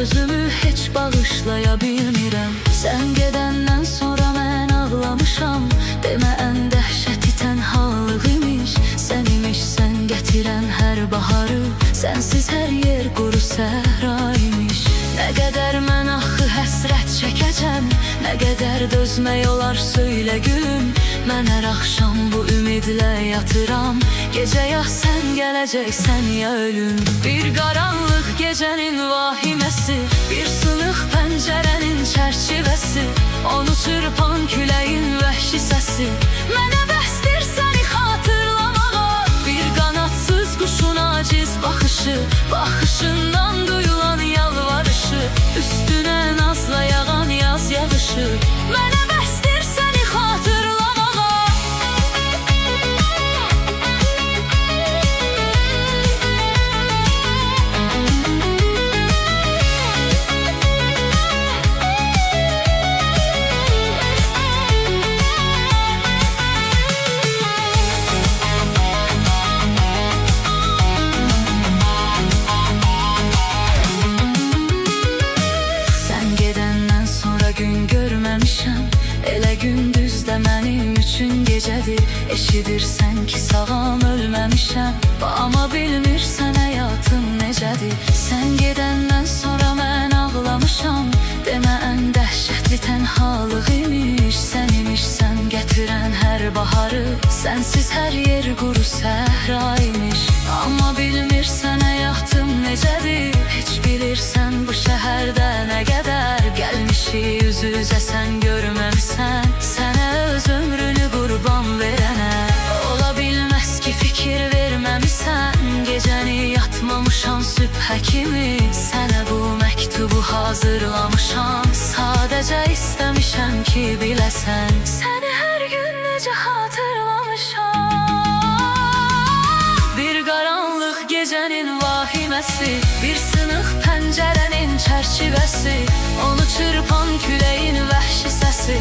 Özümü heç bağışlaya bilmirəm. Sən gedəndən sonra mən ağlamışam. Demə ən dəhşəti tənhalıq imiş. Sən imişsən gətirən hər baharı. Sənsiz hər yer quru səhra imiş. Nə qədər mən axı həsrət çəkəcəm, nə qədər dözmək olar söylə gülüm. Mən hər axşam bu ümidlə yatıram. Gecə ya sən gələcəksən ya ölüm. Bir qaranlıq gecənin vahiməsi, bir sınıq pəncərənin çərçivəsi, onu çırpan küləyin vəhşi səsi. Mənə bəsdir səni xatırlamağa, bir qanadsız quşun aciz baxışı, baxışından duyulan yalvarışı, üstünə nazla yağan yaz yağışı. Mənə bəsdir səni xatırlamağa. Gün görməmişəm, elə gündüz də mənim üçün gecədir. Eşidirsən ki sağam ölməmişəm, amma bilmirsən həyatım necədir. Sən gedəndən sonra mən ağlamışam. Demə ən dəhşətli tənhalıq imiş. Sən imişsən gətirən hər baharı. Sənsiz hər yer quru səhra imiş. Amma bilmirsən həyatım necədir. Heç bilirsən bu şəhərdə nə qədər gəlmişik üz-üzə sən görməmisən. Sənə öz ömrünü qurban verənə ola bilməz ki fikir verməmisən. Gecəni yatmamışam sübhə kimi, sənə bu məktubu hazırlamışam. Sadəcə istəmişəm ki biləsən, səni hər gün necə xatırlamışam. Bir qaranlıq gecənin vahiməsi, bir sınıq pəncərənin çərçivəsi, onu çırpan küləyin vəhşi səsi.